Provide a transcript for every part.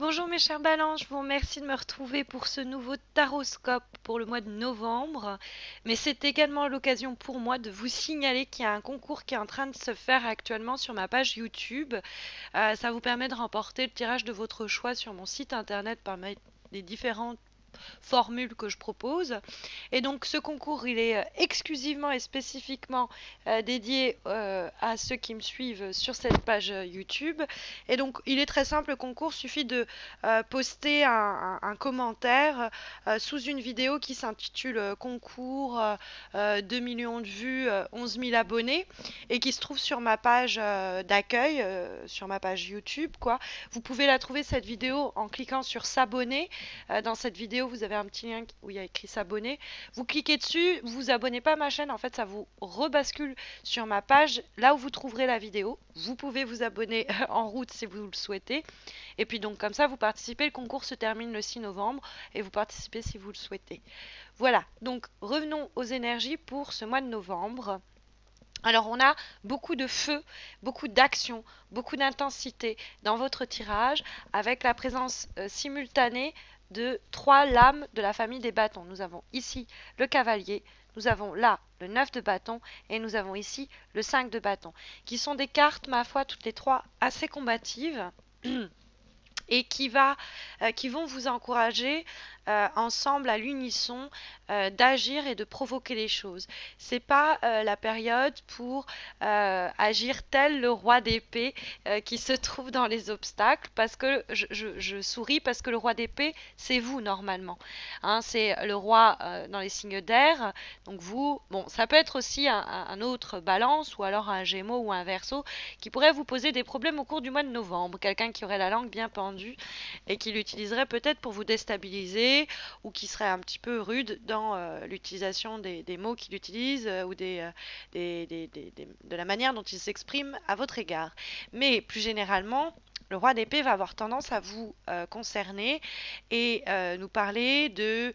Bonjour mes chers balances, je vous remercie de me retrouver pour ce nouveau taroscope pour le mois de novembre. Mais c'est également l'occasion pour moi de vous signaler qu'il y a un concours qui est en train de se faire actuellement sur ma page YouTube. Ça vous permet de remporter le tirage de votre choix sur mon site internet parmi les différentes formules que je propose. Et donc ce concours, il est exclusivement et spécifiquement dédié à ceux qui me suivent sur cette page YouTube. Et donc il est très simple, le concours suffit de poster un commentaire sous une vidéo qui s'intitule Concours 2 millions de vues, 11 000 abonnés, et qui se trouve sur ma page d'accueil, sur ma page YouTube, quoi. Vous pouvez la trouver, cette vidéo, en cliquant sur s'abonner. Dans cette vidéo, vous avez un petit lien où il y a écrit s'abonner. Vous cliquez dessus, vous vous abonnez pas à ma chaîne, en fait ça vous rebascule sur ma page, là où vous trouverez la vidéo. Vous pouvez vous abonner en route si vous le souhaitez. Et puis donc comme ça vous participez, le concours se termine le 6 novembre et vous participez si vous le souhaitez. Voilà, donc revenons aux énergies pour ce mois de novembre. Alors on a beaucoup de feu, beaucoup d'action, beaucoup d'intensité dans votre tirage, avec la présence simultanée de trois lames de la famille des bâtons. Nous avons ici le cavalier, nous avons là le 9 de bâton et nous avons ici le 5 de bâton, qui sont des cartes, ma foi, toutes les trois assez combatives et qui vont vous encourager ensemble à l'unisson d'agir et de provoquer les choses. C'est pas la période pour agir tel le roi d'épée qui se trouve dans les obstacles, parce que je souris parce que le roi d'épée c'est vous normalement, hein, c'est le roi dans les signes d'air, donc vous, bon, ça peut être aussi un autre balance ou alors un gémeaux ou un verseau qui pourrait vous poser des problèmes au cours du mois de novembre, quelqu'un qui aurait la langue bien pendue et qui l'utiliserait peut-être pour vous déstabiliser, ou qui serait un petit peu rude dans l'utilisation des mots qu'il utilise ou de la manière dont il s'exprime à votre égard. Mais plus généralement, le roi d'épée va avoir tendance à vous concerner et nous parler de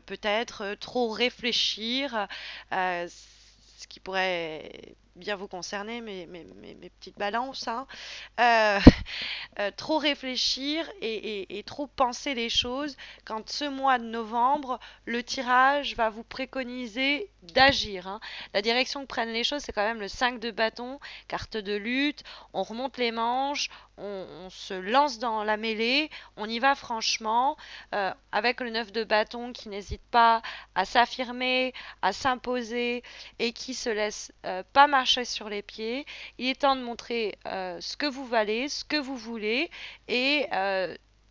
peut-être trop réfléchir, ce qui pourrait bien vous concerner, mes petites balances, hein. Euh, trop réfléchir et trop penser les choses, quand ce mois de novembre, le tirage va vous préconiser d'agir, hein. La direction que prennent les choses, c'est quand même le 5 de bâton, carte de lutte, on remonte les manches, on se lance dans la mêlée, on y va franchement, avec le 9 de bâton qui n'hésite pas à s'affirmer, à s'imposer et qui se laisse pas marcher sur les pieds. Il est temps de montrer ce que vous valez, ce que vous voulez, et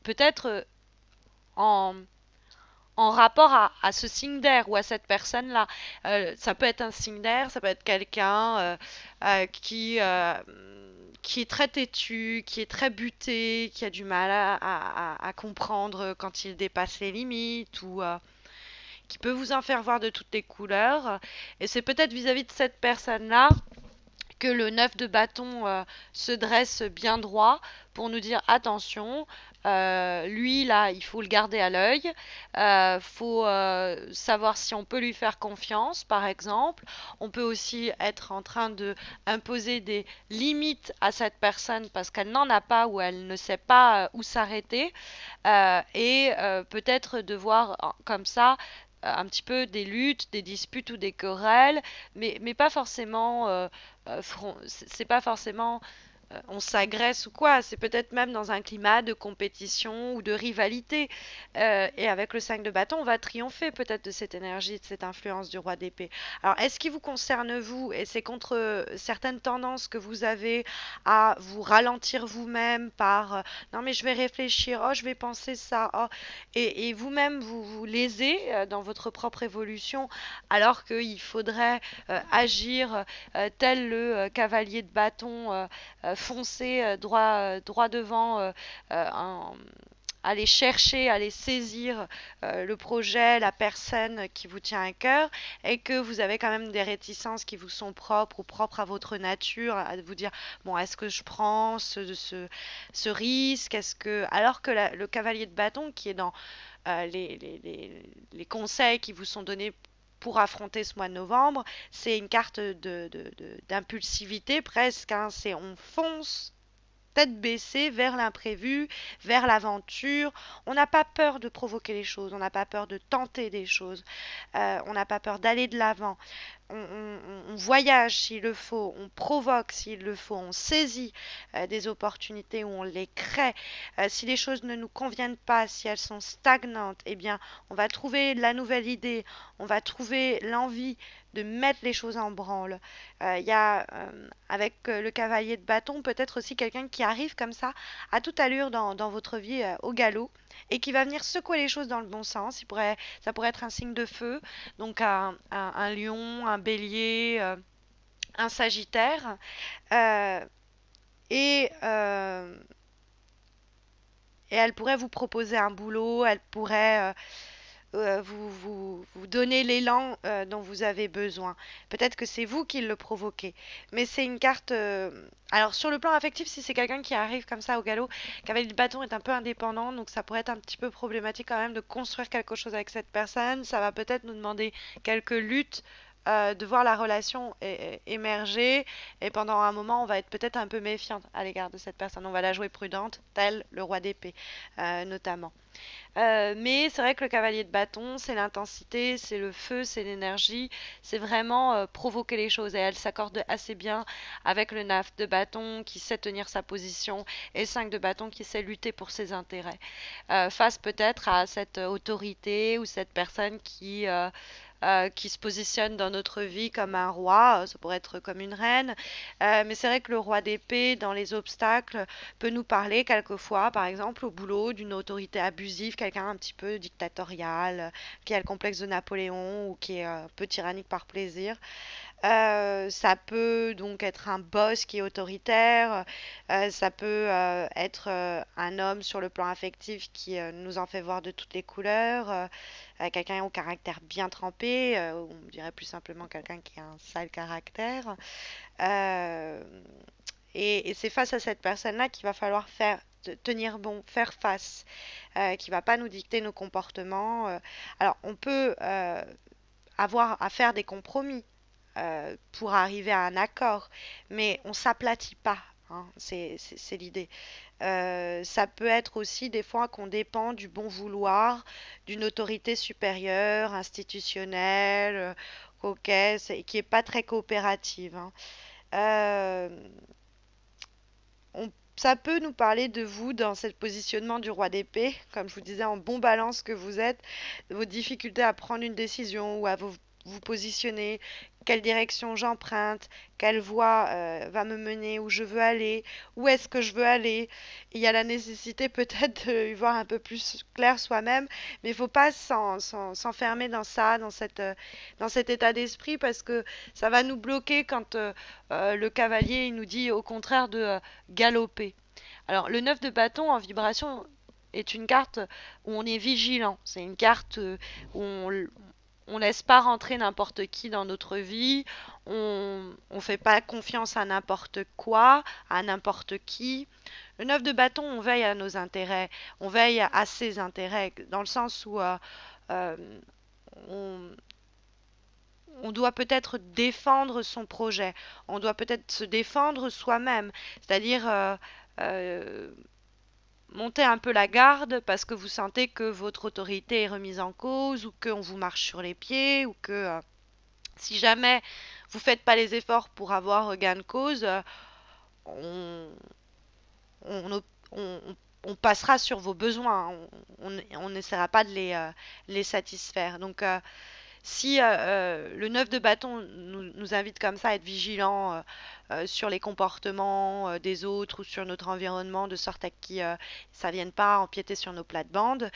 peut-être en, en rapport à ce signe d'air ou à cette personne-là. Ça peut être un signe d'air, ça peut être quelqu'un qui est très têtu, qui est très buté, qui a du mal à comprendre quand il dépasse les limites, ou qui peut vous en faire voir de toutes les couleurs. Et c'est peut-être vis-à-vis de cette personne-là que le 9 de bâton se dresse bien droit pour nous dire attention, lui là il faut le garder à l'œil, faut savoir si on peut lui faire confiance par exemple. On peut aussi être en train de imposer des limites à cette personne parce qu'elle n'en a pas ou elle ne sait pas où s'arrêter, et peut-être de voir comme ça un petit peu des luttes, des disputes ou des querelles, mais pas forcément c'est pas forcément on s'agresse ou quoi, c'est peut-être même dans un climat de compétition ou de rivalité. Et avec le 5 de bâton, on va triompher peut-être de cette énergie, de cette influence du roi d'épée. Alors, est-ce qui vous concerne vous, et c'est contre certaines tendances que vous avez à vous ralentir vous-même par non mais je vais réfléchir, oh je vais penser ça, oh, et vous-même vous vous lésez dans votre propre évolution, alors qu'il faudrait agir tel le cavalier de bâton foncer droit devant, aller chercher, aller saisir le projet, la personne qui vous tient à cœur, et que vous avez quand même des réticences qui vous sont propres ou propres à votre nature, à vous dire bon, est-ce que je prends ce risque, est-ce que alors que le cavalier de bâton qui est dans les conseils qui vous sont donnés pour affronter ce mois de novembre, c'est une carte d'impulsivité presque, hein, c'est on fonce tête baissée vers l'imprévu, vers l'aventure. On n'a pas peur de provoquer les choses, on n'a pas peur de tenter des choses, on n'a pas peur d'aller de l'avant. On voyage s'il le faut, on provoque s'il le faut, on saisit des opportunités où on les crée. Si les choses ne nous conviennent pas, si elles sont stagnantes, eh bien, on va trouver la nouvelle idée, on va trouver l'envie de mettre les choses en branle. Il y a, avec le cavalier de bâton, peut-être aussi quelqu'un qui arrive comme ça, à toute allure dans votre vie, au galop, et qui va venir secouer les choses dans le bon sens. Ça pourrait être un signe de feu, donc un lion, un bélier, un sagittaire. Euh, et, euh, et elle pourrait vous proposer un boulot, elle pourrait vous donner l'élan dont vous avez besoin. Peut-être que c'est vous qui le provoquez. Mais c'est une carte. Alors, sur le plan affectif, si c'est quelqu'un qui arrive comme ça au galop, Cavalier de bâton est un peu indépendant, donc ça pourrait être un petit peu problématique quand même de construire quelque chose avec cette personne. Ça va peut-être nous demander quelques luttes. De voir la relation émerger et pendant un moment on va être peut-être un peu méfiante à l'égard de cette personne, on va la jouer prudente, tel le roi d'épée notamment. Mais c'est vrai que le cavalier de bâton, c'est l'intensité, c'est le feu, c'est l'énergie, c'est vraiment provoquer les choses. Et elle s'accorde assez bien avec le 9 de bâton qui sait tenir sa position et le 5 de bâton qui sait lutter pour ses intérêts. Face peut-être à cette autorité ou cette personne qui se positionne dans notre vie comme un roi, ça pourrait être comme une reine, mais c'est vrai que le roi d'épée, dans les obstacles, peut nous parler quelquefois, par exemple au boulot, d'une autorité abusive, quelqu'un un petit peu dictatorial, qui a le complexe de Napoléon ou qui est un peu tyrannique par plaisir. Ça peut donc être un boss qui est autoritaire, ça peut être un homme sur le plan affectif qui nous en fait voir de toutes les couleurs, quelqu'un au caractère bien trempé, ou on dirait plus simplement quelqu'un qui a un sale caractère. Euh, et c'est face à cette personne-là qu'il va falloir tenir bon, faire face, qui va pas nous dicter nos comportements. Alors on peut avoir à faire des compromis pour arriver à un accord, mais on s'aplatit pas. Hein, c'est l'idée. Ça peut être aussi des fois qu'on dépend du bon vouloir d'une autorité supérieure, institutionnelle, coquette, et qui est pas très coopérative. Hein. Euh, Ça peut nous parler de vous dans ce positionnement du roi d'épée, comme je vous disais, en bon balance que vous êtes, de vos difficultés à prendre une décision ou à vous positionner, quelle direction j'emprunte, quelle voie va me mener où je veux aller, où est-ce que je veux aller. Il y a la nécessité peut-être de y voir un peu plus clair soi-même, mais il ne faut pas s'enfermer dans ça, dans cet état d'esprit, parce que ça va nous bloquer quand le cavalier il nous dit au contraire de galoper. Alors le 9 de bâton en vibration est une carte où on est vigilant. C'est une carte où on laisse pas rentrer n'importe qui dans notre vie, on fait pas confiance à n'importe quoi, à n'importe qui. Le 9 de bâton, on veille à nos intérêts, on veille à ses intérêts, dans le sens où euh, on, on doit peut-être défendre son projet, on doit peut-être se défendre soi-même, c'est-à-dire euh, monter un peu la garde parce que vous sentez que votre autorité est remise en cause ou qu'on vous marche sur les pieds ou que si jamais vous ne faites pas les efforts pour avoir gain de cause, on, on, on- on passera sur vos besoins, on n'essaiera pas de les satisfaire. Donc si le 9 de bâton nous invite comme ça à être vigilants sur les comportements des autres ou sur notre environnement, de sorte à que ça vienne pas empiéter sur nos plates-bandes,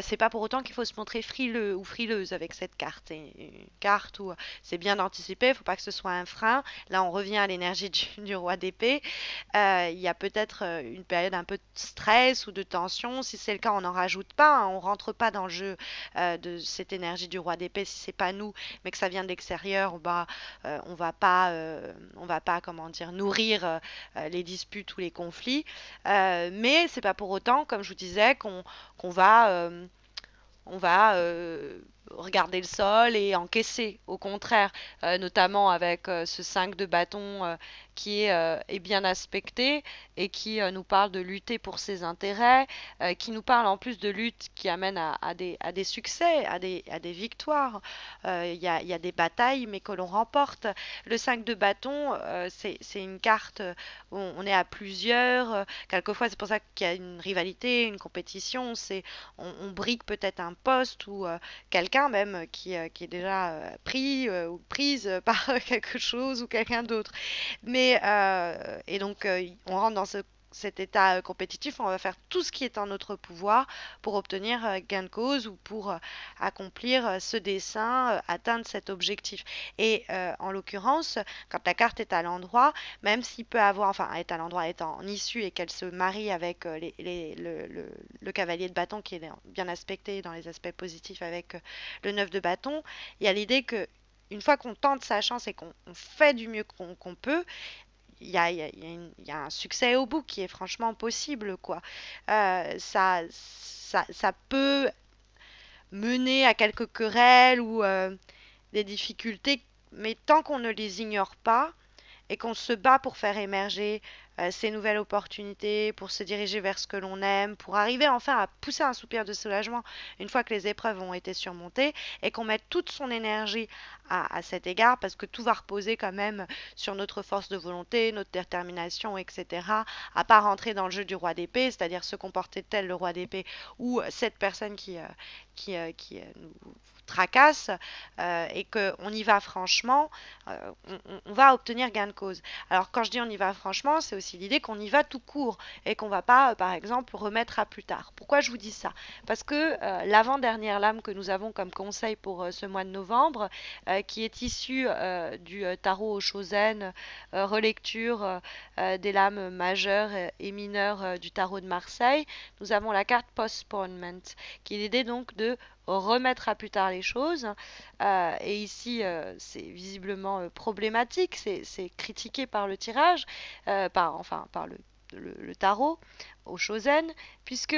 c'est pas pour autant qu'il faut se montrer frileux ou frileuse avec cette carte. C'est une carte où c'est bien d'anticiper, il faut pas que ce soit un frein. Là, on revient à l'énergie du roi d'épée. Il y a peut-être une période un peu de stress ou de tension. Si c'est le cas, on n'en rajoute pas. Hein, on rentre pas dans le jeu de cette énergie du roi d'épée si c'est pas nous, mais que ça vient de l'extérieur. Bah, on va pas, comment dire, nourrir les disputes ou les conflits. Mais c'est pas pour autant, comme je vous disais, qu'on va on va regarder le sol et encaisser, au contraire, notamment avec ce 5 de bâton est bien aspecté et qui nous parle de lutter pour ses intérêts, qui nous parle en plus de lutte qui amène à des succès, à des victoires. Il y a des batailles, mais que l'on remporte. Le 5 de bâton, c'est une carte où on est à plusieurs. Quelquefois, c'est pour ça qu'il y a une rivalité, une compétition. On brigue peut-être un poste ou quelqu'un même qui est déjà pris ou prise par quelque chose ou quelqu'un d'autre. Et donc, on rentre dans cet état compétitif, on va faire tout ce qui est en notre pouvoir pour obtenir gain de cause ou pour accomplir ce dessein, atteindre cet objectif. Et en l'occurrence, quand la carte est à l'endroit, même s'il peut avoir, enfin, est à l'endroit, est en issue et qu'elle se marie avec le cavalier de bâton qui est bien aspecté dans les aspects positifs avec le 9 de bâton, il y a l'idée que une fois qu'on tente sa chance et qu'on fait du mieux qu'on peut, il y a un succès au bout qui est franchement possible, quoi. Ça peut mener à quelques querelles ou des difficultés, mais tant qu'on ne les ignore pas, et qu'on se bat pour faire émerger ces nouvelles opportunités, pour se diriger vers ce que l'on aime, pour arriver enfin à pousser un soupir de soulagement une fois que les épreuves ont été surmontées et qu'on mette toute son énergie à cet égard parce que tout va reposer quand même sur notre force de volonté, notre détermination, etc. À pas rentrer dans le jeu du roi d'épée, c'est-à-dire se comporter tel le roi d'épée ou cette personne qui nous tracasse et qu'on y va franchement, on va obtenir gain de cause. Alors quand je dis on y va franchement, c'est aussi l'idée qu'on y va tout court et qu'on ne va pas, par exemple, remettre à plus tard. Pourquoi je vous dis ça? Parce que l'avant-dernière lame que nous avons comme conseil pour ce mois de novembre, qui est issue du tarot au Shosen, relecture des lames majeures et mineures du tarot de Marseille, nous avons la carte postponement, qui est l'idée donc de remettre à plus tard les choses. Et ici, c'est visiblement problématique, c'est critiqué par le tirage, par le tarot au Shosen, puisque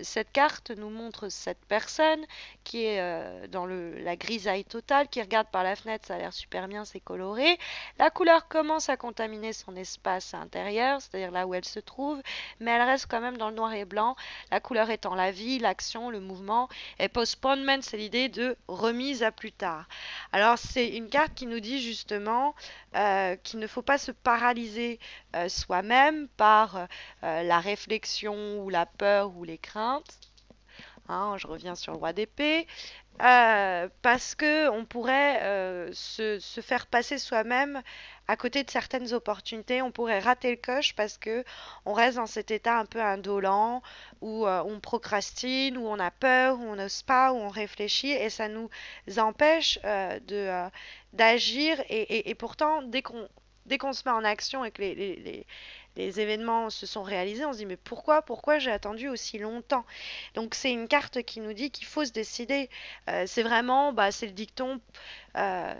cette carte nous montre cette personne qui est dans la grisaille totale, qui regarde par la fenêtre, ça a l'air super bien, c'est coloré. La couleur commence à contaminer son espace intérieur, c'est-à-dire là où elle se trouve, mais elle reste quand même dans le noir et blanc, la couleur étant la vie, l'action, le mouvement, et postponement, c'est l'idée de remise à plus tard. Alors c'est une carte qui nous dit justement qu'il ne faut pas se paralyser soi-même par la réflexion ou la peur ou les craintes. Hein, je reviens sur le roi d'épée. Parce que on pourrait se faire passer soi-même à côté de certaines opportunités, on pourrait rater le coche parce que on reste dans cet état un peu indolent où on procrastine, où on a peur, où on n'ose pas, où on réfléchit et ça nous empêche d'agir et pourtant dès qu'on se met en action et que les événements se sont réalisés, on se dit mais pourquoi j'ai attendu aussi longtemps? Donc c'est une carte qui nous dit qu'il faut se décider. C'est vraiment, bah, c'est le dicton. euh,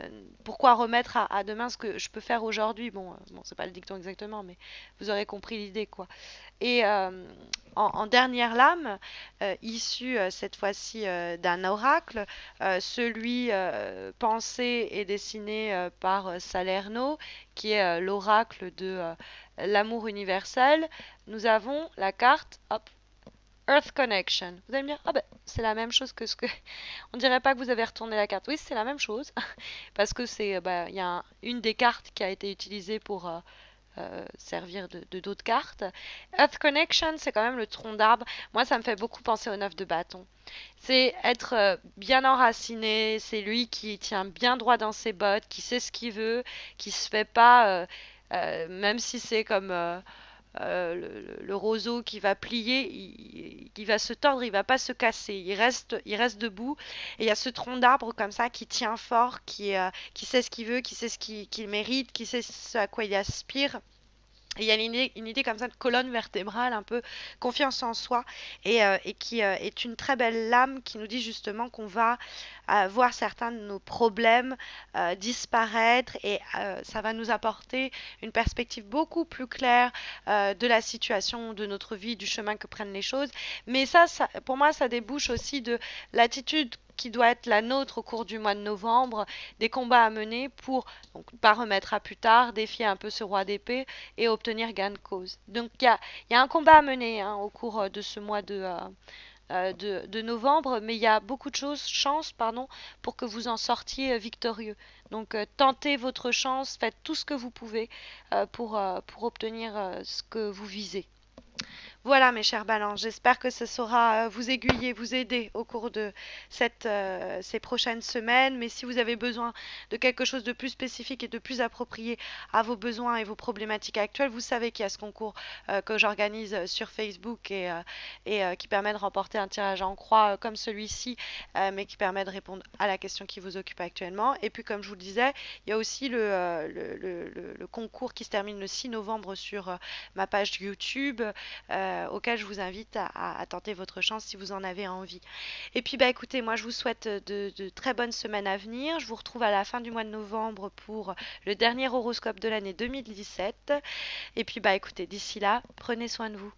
Pourquoi remettre à demain ce que je peux faire aujourd'hui? Bon, c'est pas le dicton exactement, mais vous aurez compris l'idée, quoi. Et en dernière lame, issue cette fois-ci d'un oracle, celui pensé et dessiné par Salerno, qui est l'oracle de l'amour universel, nous avons la carte, hop, Earth Connection. Vous allez me dire, ah ben, c'est la même chose que ce que... On dirait pas que vous avez retourné la carte. Oui, c'est la même chose, parce que il y a une des cartes qui a été utilisée pour servir de d'autres cartes. Earth Connection, c'est quand même le tronc d'arbre. Moi, ça me fait beaucoup penser au 9 de bâton. C'est être bien enraciné, c'est lui qui tient bien droit dans ses bottes, qui sait ce qu'il veut, qui se fait pas, même si c'est comme le roseau qui va plier, il va se tordre, il va pas se casser, il reste debout. Et il y a ce tronc d'arbre comme ça qui tient fort, qui sait ce qu'il veut, qui sait qu'il mérite, qui sait ce à quoi il aspire. Et il y a une idée comme ça de colonne vertébrale, un peu confiance en soi, et qui est une très belle lame qui nous dit justement qu'on va voir certains de nos problèmes disparaître et ça va nous apporter une perspective beaucoup plus claire de la situation, de notre vie, du chemin que prennent les choses. Mais pour moi, ça débouche aussi de l'attitude qui doit être la nôtre au cours du mois de novembre, des combats à mener pour, donc pas remettre à plus tard, défier un peu ce roi d'épée et obtenir gain de cause. Donc il y a un combat à mener hein, au cours de ce mois de novembre, mais il y a beaucoup de chances, pardon, pour que vous en sortiez victorieux. Donc tentez votre chance, faites tout ce que vous pouvez pour obtenir ce que vous visez. Voilà mes chers balances, j'espère que ça saura vous aiguiller, vous aider au cours de ces prochaines semaines. Mais si vous avez besoin de quelque chose de plus spécifique et de plus approprié à vos besoins et vos problématiques actuelles, vous savez qu'il y a ce concours que j'organise sur Facebook et qui permet de remporter un tirage en croix comme celui-ci, mais qui permet de répondre à la question qui vous occupe actuellement. Et puis comme je vous le disais, il y a aussi le concours qui se termine le 6 novembre sur ma page YouTube auquel je vous invite à tenter votre chance si vous en avez envie. Et puis bah écoutez, moi je vous souhaite de très bonnes semaines à venir. Je vous retrouve à la fin du mois de novembre pour le dernier horoscope de l'année 2017. Et puis bah écoutez, d'ici là, prenez soin de vous.